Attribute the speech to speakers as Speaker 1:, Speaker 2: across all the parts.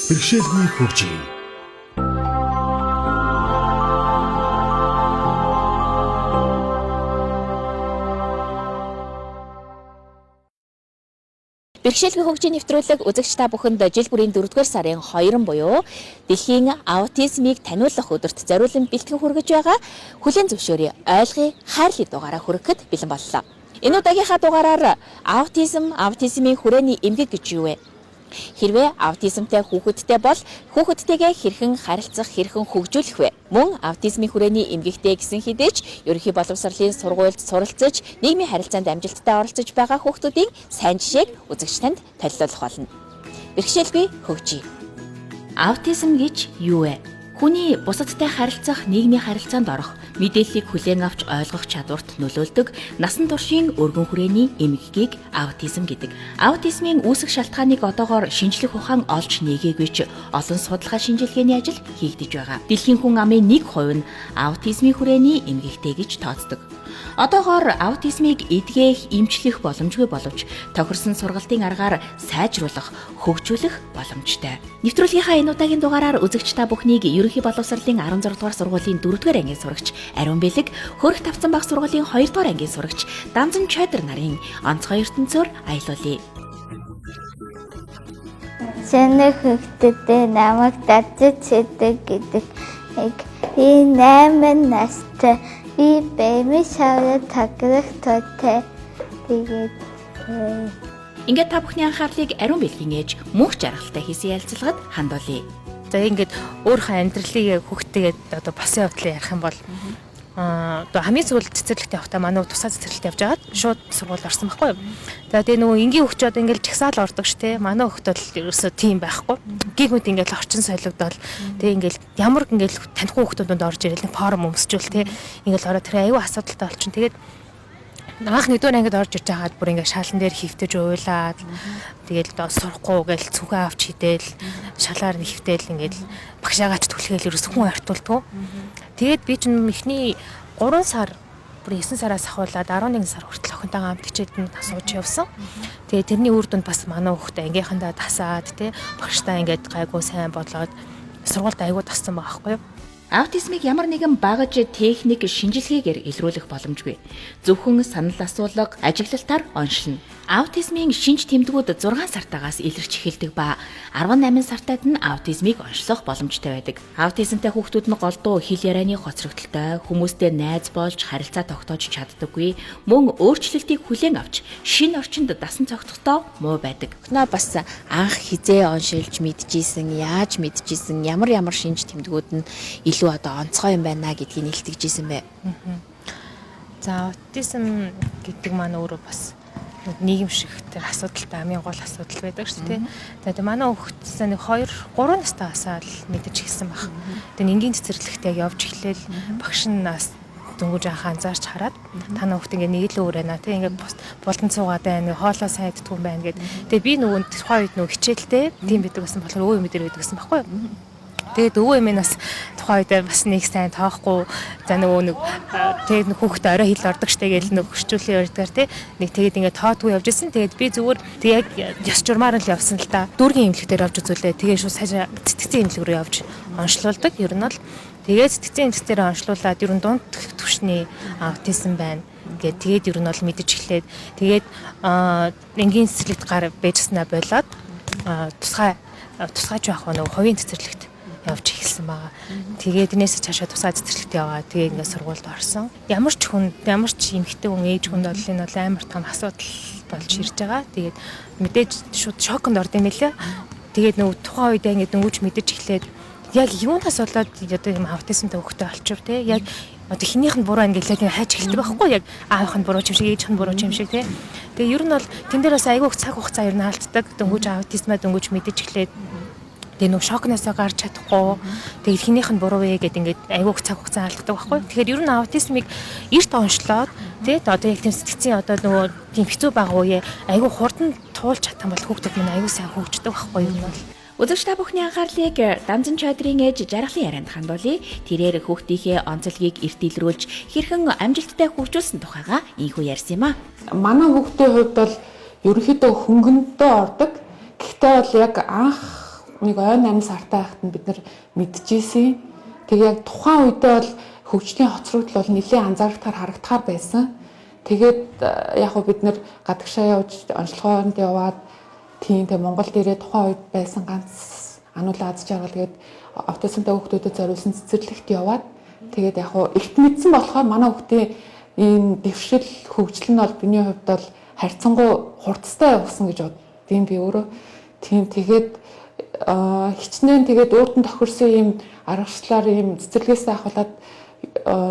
Speaker 1: Бэрхшээлгүй хөгжиж.
Speaker 2: Бэрхшээлгүй хөгжийн нэвтрүүлэг үзэгч та бүхэнд жил бүрийн 4-р сарын 2 буюу дэлхийн аутизмыг таниулах өдөрт зориулан бэлтгэн хүргэж байгаа хүлээн зөвшөөрье ойлгоё хайрлын дугаараа хүрэхэд бэлэн боллоо. Энэ удаагийнхаа дугаараар аутизмын хүрээний эмгэг гэж юу вэ? Хэрвээ аутизмтай хүүхэдтэй бол хүүхэдтэйгээ хэрхэн харилцах, хэрхэн хөгжүүлэх вэ? Мөн аутизмын хүрээний эмгэгтэй гэсэн хэдийч ерөнхий боловсролын сургуульд суралцж, нийгмийн харилцаанд амжилттай оролцож байгаа хүүхдүүдийн сайн жишээг үзэгч танд толилуулах болно. Бэрхшээлгүй хөгжий. Аутизм гэж юу вэ? Хүний бусадтай харилцах, нийгмийн харилцаанд орох, мэдээллийг хүлээн авч ойлгох чадварт нөлөөлдөг насан туршийн өргөн хүрээний эмгэгийг аутизм гэдэг. Аутизмын үүсэх шалтгааныг одоогоор шинжлэх ухаан олж нээгээгүй ч олон судалгаа шинжилгээний ажил хийгдэж байгаа. Дэлхийн хүн амын 1% нь аутизмын хүрээний эмгэгтэй гэж тооцдог. Одоогоор аутизмыг эдгэх, эмчлэх боломжгүй боловч тохирсон сургалтын аргаар сайжруулах, хөгжүүлэх боломжтой. Нэвтрүүлгийнхаа энэ удаагийн дугаараар үзэгч та бүхнийг ерөнхий боловсролын 16 дугаар сургуулийн 4-р ангийн сурагч Ариун Бэлэг, Хөрх Тавцан баг сургуулийн 2 дугаар ангийн сурагч Данзан Чойдор нарын онцгой ертөнцөөр аялуулъя.
Speaker 3: Шинэ хөгтөдөө намайг дажиж хэдэг гэдэг би 8 настай би бэми шавья таграх тотой тэгээд
Speaker 2: ингээд та бүхний анхаарлыг Ариун Бэлгийн ээж мөнх жаргалтай хийсэн ярилцлагад хандуулъя.
Speaker 4: За ингээд өөрийнхөө амьдралыг хүүхдтэйгээд одоо басан явдлаа ярих юм бол одоо хамгийн сүүлд цэцэрлэгтэй явахдаа манай тусаа цэцэрлэгт явж байгаад шууд сургууль орсон байхгүй юу. За тэгээ нөгөө энгийн хөгчөд ингээд жагсаал ордог ш тэ. Манай хөгт бол ерөөсөө тийм байхгүй. Гигүүд ингээд орчин солигдол тэгээ ингээд ямар ингээд танихгүй хөгтөнд орж ирэл нэг форум өмсчүүл тэ. Ингээд ороо тэр аюу асуудалтай болчин. Тэгээд анх нэгдүгээр ангид орж иж байгаад бүр ингээд шалан дээр хөвтөж уйлаад тэгээд одоо сурахгүй гээл цүнхээ авч хидэл шалаар нэхвтэл ингээд багшаагаач түлхээл ерөөс хүн артуулдгүй. Тэгээд би чинь эхний 3 сар бүр 9 сараас ахуулаад 11 сар хүртэл охинтойгоо хамт хичээлд сууж явсан. Тэгээд тэрний үр дүнд бас манай хүүхдээ ангийнхандаа тасаад тий багштай ингээд гайгүй сайн болоод сургуульд аягүй тассан байгаа байхгүй юу.
Speaker 2: Аутизмыг ямар нэгэн багаж техник шинжилгээгээр илрүүлэх боломжгүй. Зөвхөн санал асуулга, ажиглалтаар оншилно. Аутизмын шинж тэмдгүүд 6 сартаагаас илэрч эхэлдэг ба 18 сартад нь аутизмыг онцлох боломжтой байдаг. Аутизмтай хүүхдүүд нь голдуу хэл ярианы хоцрогдолтой, хүмүүстэй найз болж харилцаа тогтоож чаддаггүй, мөн өөрчлөлтийг хүлээн авч шинэ орчинд дасан цогцохдоо муу байдаг. Наа бас анх хизээ оншилж мэдчихсэн, яаж мэдчихсэн, ямар шинж тэмдгүүд нь илүү одоо онцгой юм байна гэдгийг нэлтгэжсэн бэ.
Speaker 4: За аутизм гэдэг маань өөрөө бас нийгэм шиг тэр асуудалтай амын гол асуудал байдаг шүү дээ. Тэгээд манай хүүхдээс нэг 2-3 настайгасаа л мэдэж эхэлсэн баг. Тэгээд энгийн цэцэрлэгтээ явж эхлээл багш нь нас дөнгөж анхаарч хараад та хүүхд ингээ нэг л өөр байна тий ингээ булдан цуугаад байна хоолоо сайн иддэг юм байна гэд. Тэгээд би нөгөө тухайн үед нөгөө хичээлтэй тийм байдаг гэсэн болохоор өвөө юм дээр байдаг гэсэн баггүй. Тэгээд өвөө эмээ нас тухайн үед бас нэг сайн тоохгүй за нөгөө нэг тэгээд хүүхдээ орой хил ордог штэ гэж нэг хөшчүүлээ ярьдгаар тий нэг тэгээд ингээд тоодгүй явж ирсэн. Тэгээд би зүгээр тэг яг ёс журмаар л явсан л та дүүргийн эмнэлэгтэр явж үзүүлээ. Тэгээд шууд цаашаа цэцэгцэн эмнэлэг рүү явж онцлуулдаг. Ер нь бол тэгээд цэцэгцэн эмнэлэгтэр онцлуулаад ер нь дунд түвшний аутизм байна гэд тэгээд ер нь бол мэдэж эхлээд тэгээд энгийн цэцэрлэгт гар байжснаа болоод тусгайч байх нөгөө хувийн цэцэрлэгт явж эхэлсэн байгаа. Тэгээд энэс цаашаа тусгай цэцэрлэгт яваа. Тэгээд ингээд сургуульд орсон. Ямар ч эмэгтэй хүн ээж хүнд бол энэ бол амар том асуудал болж ирж байгаа. Тэгээд мэдээж шууд шоконд орд юм лээ. Тэгээд нөгөө тухайн үед ингээд дөнгөж мэдэж эхлээд яг юунаас болоод одоо юм аутизмтай хөвгтэй болчих те. Яг одоо хинийх нь буруу ингээд хайж эхэлдэг байхгүй яг аавынх нь буруу юм шиг ээжийнх нь буруу юм шиг те. Тэгээд ер нь бол тэн дээр бас айгүй цаг хугацаа ер нь алддаг. Дөнгөж аутизмаа дөнгөж мэдэж эхлээд тэгээ нөгөө шокносоо гарч чадахгүй тэгээд хинийх нь буруу вэ гэд ингээд айгүйх цаг хугацаа алддаг байхгүй. Тэгэхээр ер нь аутизмыг эрт онцлоод тэгээд одоо яг тийм сэтгцийн одоо нөгөө тийм хэцүү байгаа үе айгүй хурдан туулж чадсан бол хүүхдүүд минь айгүй сайн хөгждөг байхгүй юу юм бол.
Speaker 2: Үзэгч та бүхний анхаарлыг Данзан Чойдрын ээж жаргалын ярианд хандуулъя. Тэрээр хүүхдийнхээ онцлогийг эрт илрүүлж хэрхэн амжилттай хөгжүүлсэн тухайга ийхүү ярьсан юм а.
Speaker 5: Манай хүүхдийн хувьд бол ерөнхийдөө хөнгөнтэй ордог. Гэхдээ бол яг анх
Speaker 1: нэг ойн 8 сартай байхад нь бид нар мэдчихсэн. Тэгээ яг тухайн үедээ бол хөгжлийн хоцрогдол бол нэлээд анзаарахтаар харагдахаар байсан. Тэгээд яг хөө бид нар гадагшаа явж онцлогоонд яваад тийм Монголд ирээд тухайн үед байсан ганц ануулаа аз жаргал тэгээд аутизмтай хүүхдүүдэд зориулсан цэцэрлэгт яваад тэгээд яг хөө ихт мэдсэн болохоор манай хүүхдийн ийм дэвшил хөгжил нь бол биний хувьд бол харьцангуй хурдтай явсан гэж боддtiin би өөрөө. Тийм тэгээд хичнээн тэгээд өөртөө тохирсон ийм аргачлалаар ийм цэцэрлэгээс ахуулаад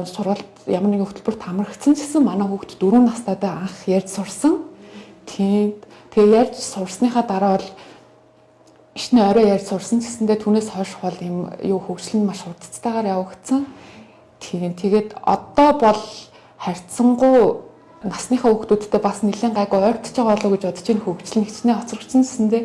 Speaker 1: сургалт ямар нэгэн хөтөлбөрт хамрагдсан ч гэсэн манай хүүхд 4 настайдаа анх ярьж сурсан. Тийм тэгээд ярьж сурсныхаа дараа бол ичнэ орой ярьж сурсан гэсэндээ түүнээс хойш бол ийм юу хөгжил нь маш хурдцтайгаар явагдсан. Тийм тэгээд одоо бол харьцангуй насныхаа хүүхдүүдтэй бас нэлээд гайгүй ойртож байгаа болов уу гэж бодож байна. Хөгжил нь хичнээн хоцрогдсон гэсэндээ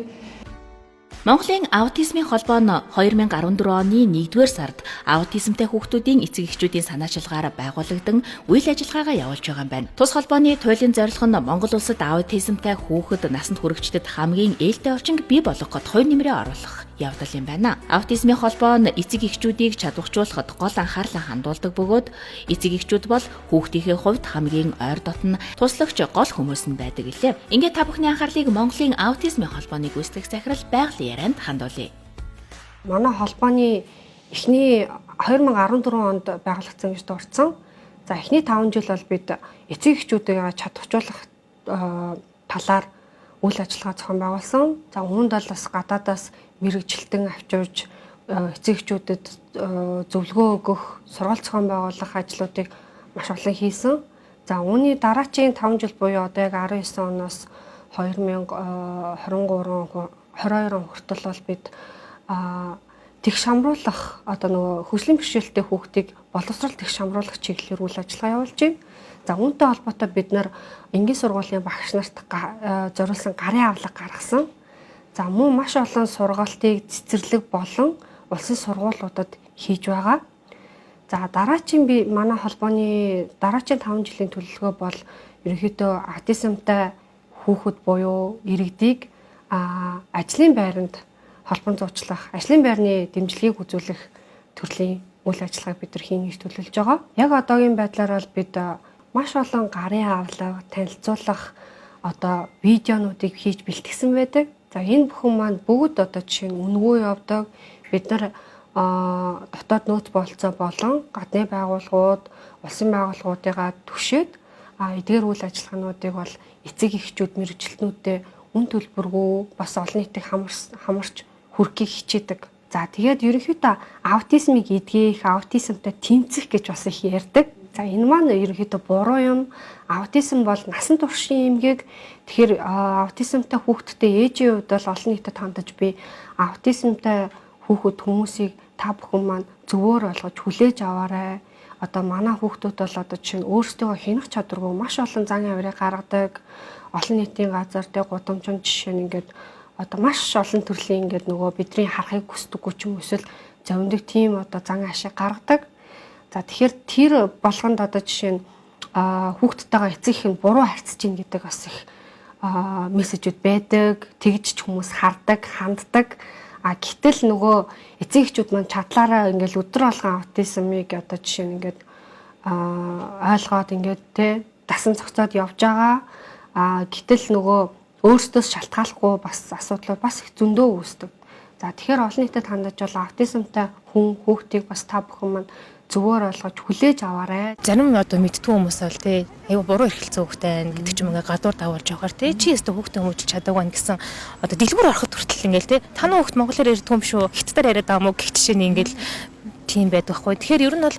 Speaker 2: Монголын аутизмын холбоо нь 2014 оны 1-р сард аутизмтай хүүхдүүдийн эцэг эхчүүдийн санаачилгаар байгуулагдсан үйл ажиллагаагаа явуулж байгаа юм байна. Тус холбооны туйлын зорилго нь Монгол улсад аутизмтай хүүхэд насанд хүрэгчдэд хамгийн ээлтэй орчинг бий болгоход хувь нэмрээ оруулах явдал юм байна. Аутизмын холбоо нь эцэг эхчүүдийг чадваржуулахад гол анхаарлаа хандуулдаг бөгөөд эцэг эхчүүд бол хүүхдийнхээ хувьд хамгийн ойр дотн туслагч гол хүмүүс нь байдаг гэлээ. Ингээд та бүхний анхаарлыг Монголын аутизмын холбооны гүйцэтгэх захирал байгалийн ярианд хандуулъя.
Speaker 5: Манай холбооны эхний 2014 онд байгуулагдсан гэж дурдсан. За эхний 5 жил бол бид эцэг эхчүүдээ чадваржуулах талаар үйл ажиллагаа зохион байгуулсан. За үүнд бол бас гадаадаас мэрэгжилтэн авчирж эцэг эхчүүдэд зөвлөгөө өгөх, сургалт зохион байгуулах ажлуудыг маш олон хийсэн. За үүний дараачийн 5 жил буюу одоо яг 19 оноос 2022 он хүртэл бол бид тэг шамруулах одоо нөгөө хөгжлийн бэрхшээлтэй хүүхдийг боловсрол тэг шамруулах чиглэлээр үйл ажиллагаа явуулж байна. За үүнтэй холбоотой бид нар энгийн сургуулийн багш нарт зориулсан гарын авлага гаргасан. За мөн маш олон сургалтыг цэцэрлэг болон улсын сургуулиудад хийж байгаа. За дараачийн манай холбооны дараачийн 5 жилийн төлөвлөгөө бол ерөнхийдөө аутизмтай хүүхэд буюу иргэдийг ажлын байранд холбон зуучлах, ажлын байрны дэмжлэгийг үзүүлэх төрлийн үйл ажиллагааг бид нар хийнэ гэж төлөвлөж байгаа. Яг одоогийн байдлаар бол бид маш олон гарын авлага, танилцуулах одоо видеонуудыг хийж бэлтгэсэн байдаг. За энэ бүхэн маань бүгд одоо жишээ нь үнгүү явдаг. Бид нар дотоод нөөц болцоо болон гадны байгууллагууд, улсын байгууллагуудыгаа түшээд эдгээр үйл ажиллагаануудыг бол эцэг эхчүүд мэрэгжилтнүүдтэй үн төлбөргүй бас олон нийтийг хамарч хүрхийг хичээдэг. За тэгээд ерөнхийдөө аутизмыг эдгэх, аутизмтай тэмцэх гэж бас их ярьдаг. За энэ маань ерөнхийдөө буруу юм. Аутизм бол насан туршийн эмгэг. Тэгэхээр аутизмтай хүүхдтэй ээжийн хувьд бол олон нийтэд хандаж би аутизмтай хүмүүсийг та бүхэн маань зөвөр ойлгож хүлээж аваарай. Одоо манай хүүхдүүд бол одоо чинь өөрсдөө хянах чадваргүй маш олон зан авирыг гаргадаг. Олон нийтийн газар дээр гудамжинд жишээ нь ингээд одоо маш олон төрлийн ингээд нөгөө бидний харахыг хүсдэггүй ч юм эсвэл зовндог тийм одоо зан ашиг гаргадаг. За тэгэхээр тэр болгонд одоо жишээ нь хүүхдтэйгээ эцэг их нь буруу харьцаж ийн гэдэг бас их мессежүүд байдаг. Тэгж ч хүмүүс хардаг, ханддаг. Гэтэл нөгөө эцэг эхчүүд маань чадлаараа ингээд өдөр болгон аутизмыг одоо жишээ нь ингээд ойлгоод ингээд те дасан зохицоод явж байгаа. Гэтэл нөгөө өөрсдөөс шалтгааллахгүй бас асуудлууд бас их зөндөө үүсдэг. За тэгэхээр олон нийтэд хандаж бол аутизмтай хүүхдийг бас та бүхэн маань зөвөр ойлгож хүлээж аваарай.
Speaker 4: Зарим одоо мэдтгүй хүмүүс бол тий аюу буруу эрхэлцэн хүүхтэй байна гэдэг ч юм ингээ гадуур давуулж явахаар тий чи өөртөө хүүхдээ хүмүүжил чадаагүй байна гэсэн одоо дэлгүүр ороход хүртэл ингээл тий таны хүүхд монголоор ярьдаг юм шүү хятадаар яриад байгаа мó гэх жишээ нь ингээл тийм байдаг хгүй. Тэгэхээр ер нь бол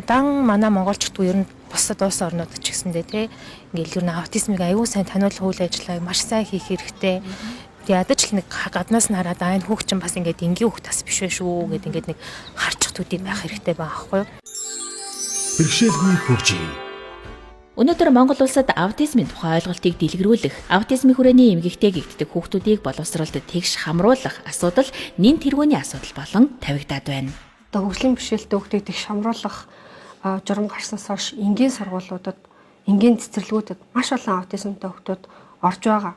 Speaker 4: дан манай монголчууд ер нь бусад улс орнууд ч гэсэндээ тий ингээл ер нь аутизмыг аюу сайн таниулах үйл ажиллагааг маш сайн хийх хэрэгтэй. Ядаж л нэг гаднаас нь хараад энэ хүүхд чинь бас ингээд энгийн хүүхд тас биш вэ шүү гэд ингээд нэг харчих төдий байх хэрэгтэй байгаа байхгүй юу?
Speaker 6: Бэрхшээлгүй хөгжим.
Speaker 2: Өнөөдөр Монгол улсад аутизмын тухай ойлголтыг дэлгэрүүлэх, аутизмын хүрээний эмгэгтэй гэгддэг хүүхдүүдийг боловсролд тэгш хамруулах асуудал нэн тэргүүний асуудал болон тавигдаад байна.
Speaker 5: Одоо хөгжлийн бэрхшээлтэй хүүхдийг тэгш хамруулах журам гарснаас хойш энгийн сургуулиудад, энгийн цэцэрлэгүүдэд маш олон аутизмтай хүүхдүүд орж байгаа.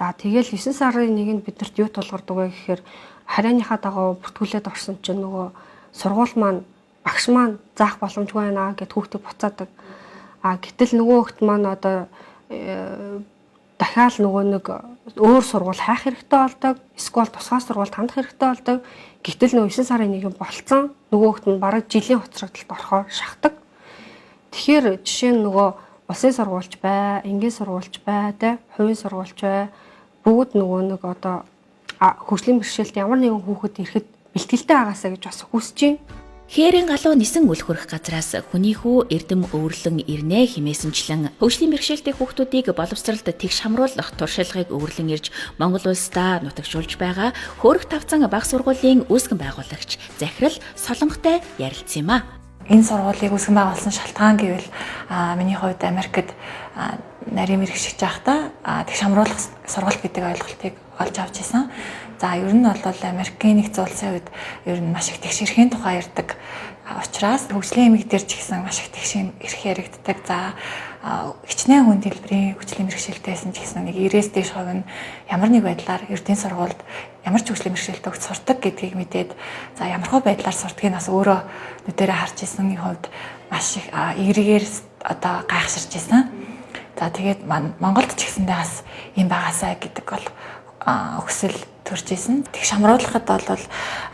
Speaker 5: За тэгэл 9 сарын 1-нд биднэрт юу тулгардаг вэ гэхээр харааныхаа дагуу бүртгүүлээд орсон чинь нөгөө сургууль маань багш маань заах боломжгүй байна гэд хүүхдээ буцаадаг. Гэтэл нөгөө хүүхд маань одоо дахиад нөгөө нэг өөр сургууль хайх хэрэгтэй болдог, эсвэл тусгай сургуульд хандах хэрэгтэй болдог. Гэтэл нөгөө 9 сарын 1 болцсон нөгөө хүүхд нь бараг жилийн хоцрогдолд орохоор шахдаг. Тэгэхээр жишээ нь нөгөө улсын сургуульч бай, энгийн сургуульч бай, хувийн сургуульч бай, бүгд нөгөө нэг одоо хөгжлийн бэрхшээлд ямар нэгэн хүүхэд ирэхэд бэлтгэлтэй байгаасаа гэж бас хүсэж байна.
Speaker 2: Хээрийн галуу нисэн үл хөрөх газраас хүний хүү эрдэм өвөрлөн ирнэ хэмээсэнчлэн хөгжлийн бэрхшээлтэй хүүхдүүдийг боловсролд тэгш хамруулах туршлагыг өвөрлөн ирж Монгол улсдаа нутагшуулж байгаа Хөөрх тавцан баг сургуулийн үүсгэн байгуулагч Захирал Солонготой ярилцсан юм а.
Speaker 7: Энэ сургуулийг үүсгэн байгуулсан шалтгаан гэвэл миний хувьд Америкт нарийн мэргэшигч байхдаа тэгш хамруулах сургалт гэдэг ойлголтыг олж авч ирсэн. За ер нь бол Америкийн нэгдсэн улсын үед ер нь маш их тэгш эрхийн тухай ярьдаг учраас хөгжлийн эмэг дээр ч гэсэн маш их тэгш эрх яригддаг. За хичнээн хүн дэлбэрийн хөгжлийн мэргэшилтэйсэн ч гэсэн нэг 90-с дээш хувь нь ямар нэг байдлаар эрдэнэ сургуульд ямар ч хөгжлийн мэргэшилтэй өгч сурдаг гэдгийг мэдээд за ямархуу байдлаар сурдгийг бас өөрөө нүдэрээ харж ирсэний хувьд маш их эргээр одоо гайхширч ирсэн. За тэгээд Монголд ч гэсэндээ бас юм байгаасаа гэдэг бол өксөл төрж исэн. Тэгш хамруулахад бол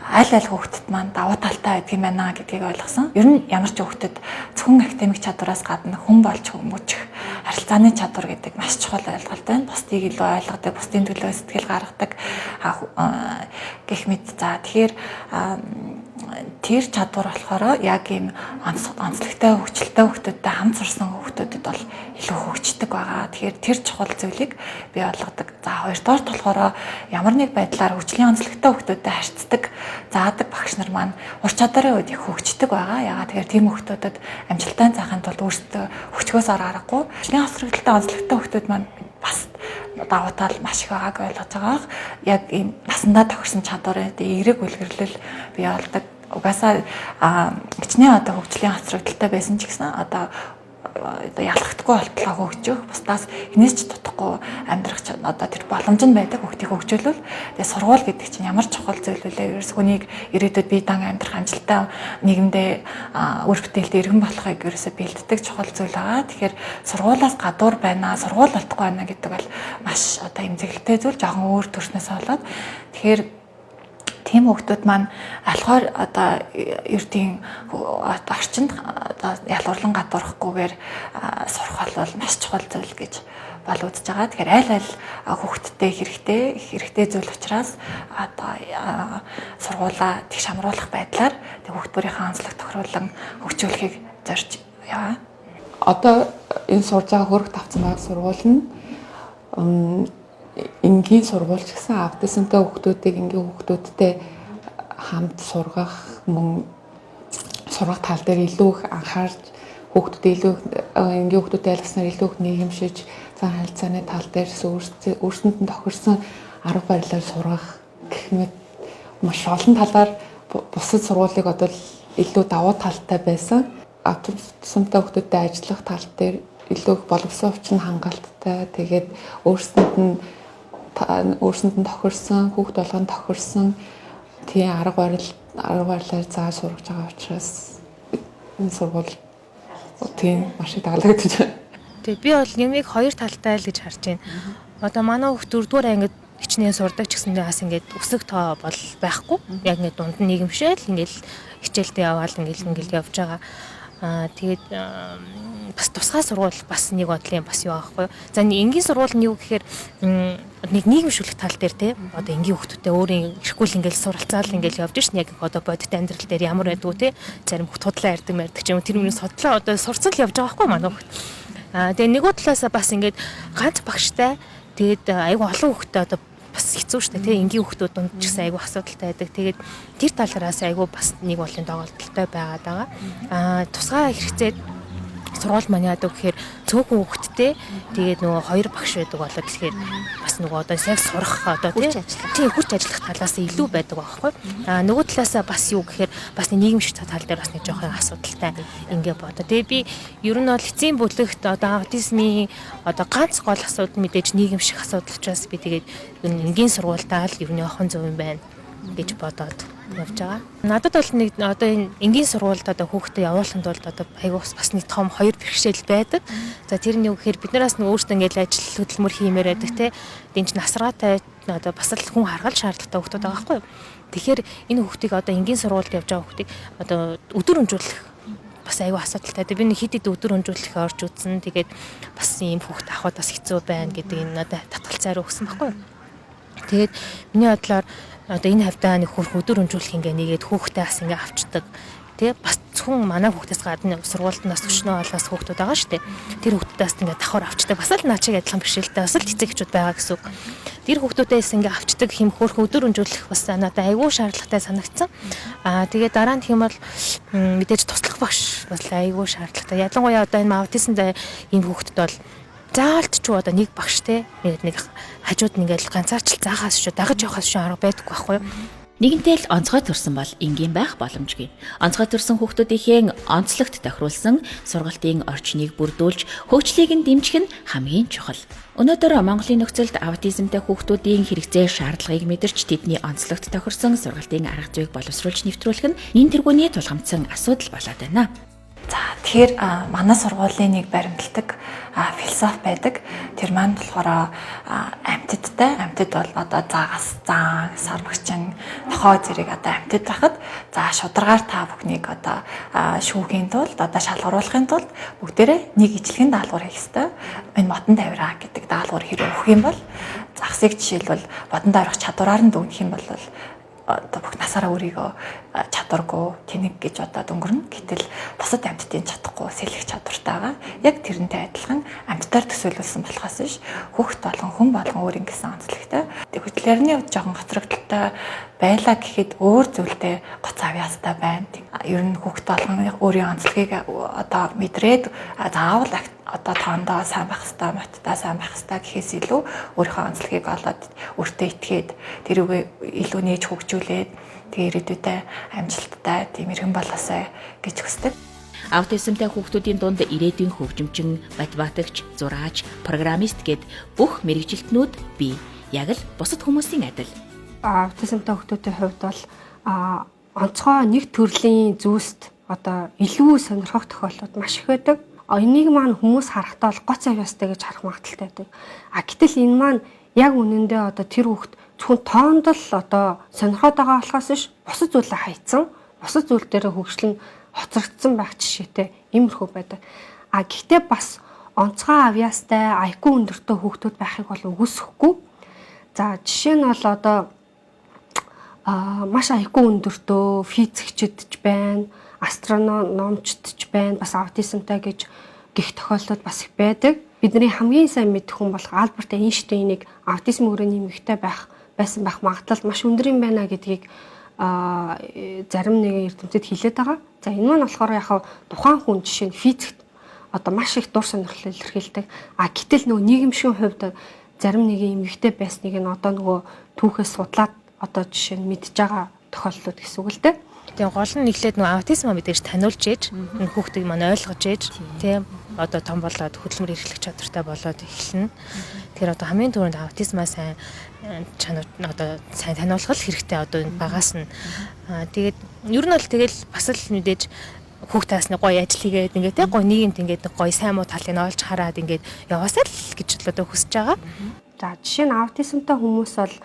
Speaker 7: аль хүүхдэд маань давуу талтай байдаг юм байна гэдгийг ойлгосон. Ер нь ямар ч хүүхдэд зөвхөн академик чадвараас гадна хүн болж хүмүүжих харилцааны чадвар гэдэг маш чухал ойлголт байна. Бусдыг илүү ойлгодог, бусдын төлөө сэтгэл гаргадаг гэх мэт. За тэгэхээр тэр чадвар болохоор яг ийм онцлогтой хөгжилтэй хүүхдүүдтэй хамт сурсан хүүхдүүдэд бол илүү хөгждөг байгаа. Тэгэхээр тэр чухал зүйлийг би ойлгодог. За хоёрдугаар болохоор ямар нэг байдлаар хөгжлийн онцлогтой хүүхдүүдтэй харьцдаг, заадаг багш нар маань ур чадварын үед их хөгждөг байгаа. Ягаад тэгэхээр тийм хүүхдүүдэд амжилттай заахын тулд өөрсдөө хөгжгөөс аргагүй. Хөгжлийн онцлогтой хүүхдүүд маань бас давуу тал маш их байгааг ойлгож байгаа. Яг ийм насандаа тохирсон чадварын эерэг үлгэрлэл бий болдог. Угаасаа хичнээн одоо хөгжлийн хоцрогдолтой байсан ч гэсэн одоо ялгахдаггүй болтлоо хөгжих, бусдаас хинээс ч дутахгүй амьдрах одоо тэр боломж нь байдаг хүүхдийг хөгжүүлвэл тэгээ сургууль гэдэг чинь ямар чухал зүйл вүлээ. Ерөөс хүнийг ирээдүйд бие даан амьдрах амжилттай нийгэмдээ үр бүтээлтэй иргэн болохыг ерөөсөө бэлддэг чухал зүйл байгаа. Тэгэхээр сургуулиас гадуур байна, сургууль болтгүй байна гэдэг бол маш одоо эмзэглэлтэй зүйл, жоохон өөр төрснөөс болоод тэгэхээр тийм хүүхдүүд маань алхаар одоо ердийн орчинд одоо ялгуурлан гадуурхгүйгээр сурах бол маш чухал зүйл гэж бол үзэж байгаа. Тэгэхээр аль хүүхдтэй хэрэгтэй зүйл учраас одоо сургуулаа тэгш хамруулах байдлаар хүүхд бүрийнхээ онцлог тохируулан хөгжүүлэхийг зорж яваа.
Speaker 1: Одоо энэ сурж байгаа Хөөрх тавцан баг сургууль нь энгийн сургуульч гэсэн аутизмтай хүүхдүүдийг энгийн хүүхдүүдтэй хамт сургах сургах тал дээр илүү их анхаарч хүүхдүүдэд илүү энгийн хүүхдүүдэд айлгаснаар илүү их нийгэмшиж зан харилцааны тал дээр өөрсөнд нь тохирсон арга барилаар сургах гэх мэт маш олон талаар бусад сургуулийг одоо илүү давуу талтай байсан. Аутизмтай хүүхдүүдэд ажиллах тал дээр илүү их боловсон өвчин хангалттай тэгээд өөрсөнд нь тохирсон хүүхд болгонд тохирсон тийм арга барилаар зааж сургаж байгаа учраас энэ сургууль тийм маш их таалагдж байна.
Speaker 4: Тэгээ би бол нэмийг хоёр талтай л гэж харж байна. Одоо манай хүүхд 4-р ангид хичнээн сурдаг ч гэсэндээ бас ингээд өсөг тоо бол байхгүй. Яг ингээд дунд нь нийгэмшээл ингээд хичээлдээ яваал ингээд явж байгаа. Тэгээд бас тусгай сургууль бас нэг бодлын бас юу аахгүй. За энгийн сургууль нь юу гэхээр нэг нийгэмшүүлэх тал дээр те одоо энгийн хүүхдүүдтэй өөрийн ирэхгүй л ингээл суралцаал ингээл явж шин яг одоо бодит амьдрал дээр ямар байдгүй те зарим хүүхд худлаа ярьдаг мэрдэг ч юм тэр миний содлоо одоо сурцал явж байгаа байхгүй манай хүүхд. Тэгээ нэг талаас бас ингээд ганц багштай тэгээд айгу олон хүүхдтэй одоо бас хэцүү шүү дээ тий энгийн хүүхдүүд донд ч гэсэн айгу асуудалтай байдаг. Тэгээд тэр талаараас айгу бас нэг болын доголдолтой байгаад байгаа. Тусгай хэрэгцээд сургууль маань яадаг гэхээр цөөхөн хүүхэдтэй тэгээд нөгөө хоёр багш байдаг болоод тэгэхээр бас нөгөө одоо яг сурах одоо тийм хүч ажиллах талаас илүү байдаг байхгүй. Нөгөө талаасаа бас юу гэхээр бас нийгэмшиг тал дээр бас нэг жоохон асуудалтай ингээ бодоо. Тэгээд би ер нь бол эцсийн бүлэгт одоо аутизмын одоо ганц гол асуудал мэдээж нийгэмшиг асуудал учраас би тэгээд энгийн сургуультаа л ер нь явах зөв юм байна гэж бодоод явж байгаа. Надад бол нэг одоо энэ энгийн сургуульд одоо хүүхдээ явуулахын тулд одоо айгуу бас нэг том хоёр бэрхшээл байдаг. За тэр нь юу гэхээр биднээс нь өөрсдөө ингээл ажил хөдөлмөр хиймээр байдаг те. Энд чинь насраатай одоо бас л хүн харгал шаардлагатай хүүхдүүд байгаа байхгүй юу? Тэгэхээр энэ хүүхдийг одоо энгийн сургуульд явж байгаа хүүхдийг одоо өдөр өнжүүлэх бас айгүй асуудалтай. Би нэг хэд өдөр өнжүүлэх орж үзсэн. Тэгээд бас ийм хүүхд авахд бас хэцүү байна гэдэг энэ надад татгалцаар өгсөн байхгүй юу? Тэгээд миний бодлоор одоо энэ хавьдаа нэг хөрх өдөр өнжүүлэх ингээ нэгээд хүүхдээ бас ингээ авчдаг. Тэгээ бас зөвхөн манай хүүхдээс гадна сургуультнаас өчнөө олоос хүүхдүүд байгаа шүү дээ. Тэр хүүхдүүдээс ингээ давхар авчдаг. Бас л наачиг адилхан бэрхшээлтэй бас л цэцэгчүүд байгаа гэсэн үг. Тэр хүүхдүүдээс ингээ авчдаг хэм хөрх өдөр өнжүүлэх бас надад айгүй шаардлагатай санагдсан. Тэгээ дараа нь тийм бол мэдээж туслах багш бас айгүй шаардлагатай. Ялангуяа одоо энэ аутизмтай ийм хүүхдүүд бол заалт ч одоо нэг багш те нэг хажууд нэгэл ганцаарч заахаас шүү дагаж явахаас шүү арга байдаггүй байхгүй юу.
Speaker 2: Нэгэнтэй л онцгой төрсэн бол энгийн байх боломжгүй. Онцгой төрсэн хүүхдүүдийн онцлогт тохируулсан сургалтын орчныг бүрдүүлж хөгжлийг нь дэмжих нь хамгийн чухал. Өнөөдөр Монголын нөхцөлд аутизмтай хүүхдүүдийн хэрэгцээ шаардлагыг мэдэрч тэдний онцлогт тохирсон сургалтын арга зүйг боловсруулж нэвтрүүлэх нь нэн тэргүүний тулгамдсан асуудал болоод байна.
Speaker 7: За тэгэхээр манай сургуулийн нэг баримтлагдаг философи байдаг. Тэр маань болохоор амьтад бол одоо заагаас заан, сармагчин, нохой зэрэг одоо амьтад байхад за шударгаар та бүхнийг одоо шүүхийн тулд одоо шалгаруулахын тулд бүгдээрээ нэг ижлэгэн даалгавар хийх ёстой. Энэ мотон тавираа гэдэг даалгавар хэрэг өгөх юм бол загсыг жишээлбэл бодон тавирах чадвараар нь дүгнэх юм бол одоо бүх насаараа өөрийгөө чадваргүй тэнэг гэж одоо өнгөрнө. Гэтэл бусад амьтдын чадахгүй сэлэх чадвартай байгаа. Яг тэрнтэй адилхан амьтдаар төсөөлүүлсэн болохоос биш хүүхд болон хүн болгон өөр ингэсэн онцлогтой. Хөдөлгөөрний хувьд жоохон гоцрогдолтой байлаа гэхэд өөр зүйлдээ гоц авьяастай байна. Ер нь хүүхд болгон өөрийн онцлогийг одоо мэдрээд заавал одоо тоондоо сайн байх хэрэгтэй, моттой сайн байх хэрэгтэй гэхээс илүү өөрийнхөө онцлогийг олоод өөртөө итгээд тэрүүгээ илүү нээж хөгжүүлээд тэгээ ирээдүйдээ амжилттай тийм иргэн болоосай гэж хүсдэг.
Speaker 2: Аутизмтай хүүхдүүдийн дунд ирээдүйн хөгжимчин, математикч, зураач, программист гэд бүх мэрэгжилтнүүд бий. Яг л бусад хүмүүсийн адил.
Speaker 5: Аутизмтай хүүхдүүдийн хувьд бол онцгой нэг төрлийн зүйлст одоо илүү сонирхох тохиолдлууд маш их байдаг. Энийг маань хүмүүс харахтаа бол гоц авьяастай гэж харах магадaltaй байдаг. Гэтэл энэ маань яг үнэндээ одоо тэр хүүхд зөвхөн тоонд л одоо сонирхоод байгаа болохоос биш бусад зүйлээ хайцсан, бусад зүйл дээр хөгжлөн хоцрогдсон байх жишээтэй иймэрхүү байдаг. Гэхдээ бас онцгой авьяастай, IQ өндөртэй хүүхдүүд байхыг бол үгүйсэхгүй. За жишээ нь бол одоо маш IQ өндөртэй физикчд ч байна, астрономчд ч байна, бас аутизмтай гэж гих тохиолдлууд бас их байдаг. Бидний хамгийн сайн мэдэх хүн болох Альберт Эйнштейнийг аутизм өрөөний эмэгтэй байсан байх магадлал маш өндөр юм байна гэдгийг зарим нэгэн эрдэмтэд хэлээд байгаа. За энэ маань болохоор яг тухайн хүн жишээ нь физикт одоо маш их дур сонирхол илэрхийлдэг. Гэтэл нөгөө нийгэмшгийн хувьд зарим нэгэн эмэгтэй байсныг нь одоо нөгөө түүхээс судлаад одоо жишээ нь мэдж байгаа тохиолдлууд гэсэн үг л дээ.
Speaker 4: Тэгээ гол нь нэглээд нөгөө аутизм мэдээж таниулж ээж энэ хүүхдийг маань ойлгож ээж тийм одоо том болоод хөдөлмөр эрхлэх чадвартай болоод эхэлнэ. Тэгэхээр одоо хамгийн түрүүнд аутизмаа сайн чанар одоо сайн таниулах хэрэгтэй одоо энэ багаас нь. Тэгээд ер нь бол тэгэл бас л мэдээж хүүхдээс нэг гоё ажил хийгээд ингээд гоё нийгэмд ингээд гоё сайн муу талыг олж хараад ингээд яваасаа л гэж л одоо хүсэж байгаа.
Speaker 5: За жишээ нь аутизмтай хүмүүс бол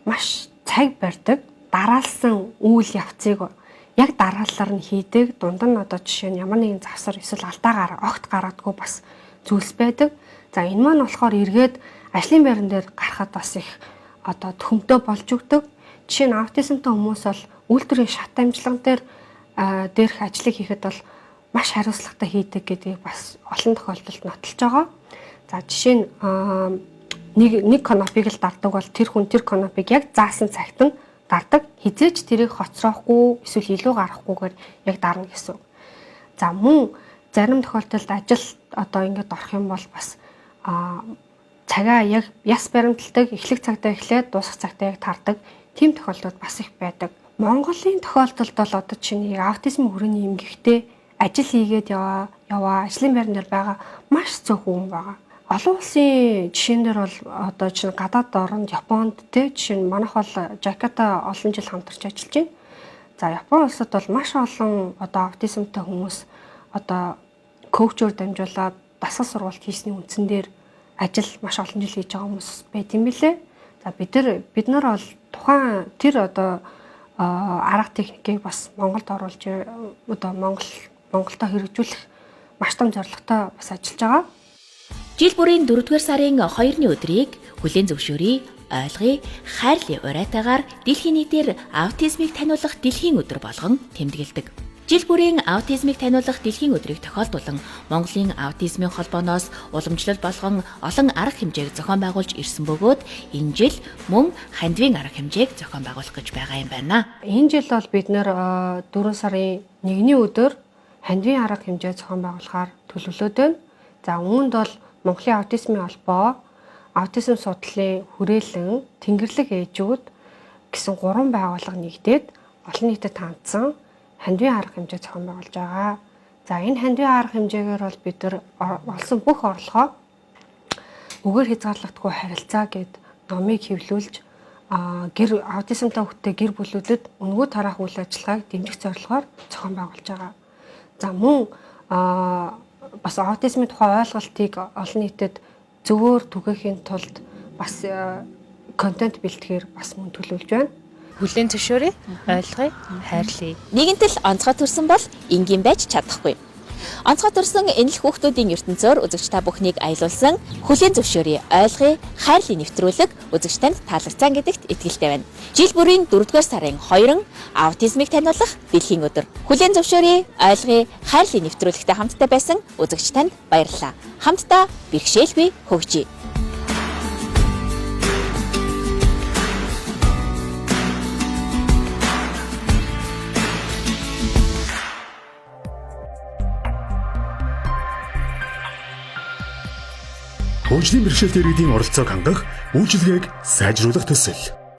Speaker 5: маш цаг барьдаг, дараалсан үйл явцыг яг дараалалаар нь хийдэг. Дунд нь одоо жишээ нь ямар нэгэн завсар эсвэл алдаа огт гаргадаггүй бас зүйлс байдаг. За энэ маань болохоор эргээд ажлын байран дээр гарахад бас их одоо төхөмтөө болж өгдөг. Жишээ нь аутизмтай хүмүүс бол үйлдвэрийн шат амжилган дээр дээрх ажлыг хийхэд бол маш хариуцлагатай хийдэг гэдгийг бас олон тохиолдолд нотолж байгаа. За жишээ нь нэг конопиг л дардаг бол тэр хүн тэр конопиг яг заасан цагт нь дардаг. Хизээч тэрийг хоцроохгүй эсвэл илүү гарахгүйгээр яг дарна гэсэн. За мөн зарим тохиолдолд ажил одоо ингээд орох юм бол бас цагаа яг яс баримталдаг, эхлэх цагтаа эхлээд дуусах цагтаа яг тардаг тийм тохиолдол бас их байдаг. Монголын тохиолдолд бол одоо чинь аутизм хүрээний эмгэгтэй ажил хийгээд яваа ажлын байр дээр байгаа маш зөвхөн хүн байгаа. Олон улсын жишээн дээр бол одоо чинь гадаад орнд Японд те жишээ нь манайх бол Жакарта олон жил хамтарч ажиллаж байна. За Япон улсад бол маш олон одоо аутизмтай хүмүүс одоо коучоор дамжуулаад дасгал сургалт хийсний үндсэн дээр ажил маш олон жил хийж байгаа хүмүүс байт юм билэ. За бид нар бол тухайн тэр одоо арга техникийг бас Монголд оруулж одоо Монголдо хэрэгжүүлэх маш том зорилготой бас ажиллаж байгаа.
Speaker 2: Жил бүрийн 4-р сарын 2-ны өдрийг хүлээн зөвшөөрье, ойлгоё, хайрлын уриатаагаар дэлхийн нийтээр аутизмыг таниулах дэлхийн өдөр болгон тэмдэглэдэг. Жил бүрийн аутизмыг таниулах дэлхийн өдрийг тохиолдуулан Монголын аутизмын холбооноос уламжлал болгон олон арга хэмжээг зохион байгуулж ирсэн бөгөөд энэ жил мөн хандивын арга хэмжээг зохион байгуулах гэж байгаа юм байна.
Speaker 5: Энэ жил бол бид нэр 4 сарын 1-ний өдөр хандивын арга хэмжээ зохион байгуулахаар төлөвлөд байна. За үүнд бол Монголын аутизмын холбоо, аутизм судлалын хүрээлэн, Тэнгэрлэг ээжүүд гэсэн 3 байгууллага нэгдээд олон нийтэд хандсан хандивын арга хэмжээ зохион байгуулж байгаа. За энэ хандивын арга хэмжээгээр бол бид нар олсон бүх орлогоо үгээр хязгаарлагдахгүй харилцаа гэд номыг хэвлүүлж гэр аутизмтай хүүхдтэй гэр бүлүүдэд өнгөө тараах үйл ажиллагааг дэмжих зорилгоор зохион байгуулж байгаа. За мөн бас аутизмын тухай ойлголтыг олон нийтэд зөвөр түгээхийн тулд бас контент бэлтгэхээр бас мөн төлөвлөж байна.
Speaker 4: Хүлээн зөвшөөрье, ойлгоё, хайрлая.
Speaker 2: Нэгэнтэл онцгой төрсөн бол энгийн байж чадахгүй. Онцгой төрсөн энэ л хүүхдүүдийн ертөнцөөр үзэгч та бүхнийг аялуулсан хүлээн зөвшөөрье, ойлгоё, хайрлын нэвтрүүлэг үзэгч танд таалагдсан гэдэгт итгэлтэй байна. Жил бүрийн 4-р сарын 2 аутизмыг таниулах дэлхийн өдөр. Хүлээн зөвшөөрье, ойлгоё, хайрлын нэвтрүүлэгтэй хамтдаа байсан үзэгч танд баярлалаа. Хамтдаа бэрхшээлгүй хөгжийе.
Speaker 6: Хөгжлийн бэрхшээлтэй иргэдийн оролцоог хангах, үйлчилгээг сайжруулах төсөл.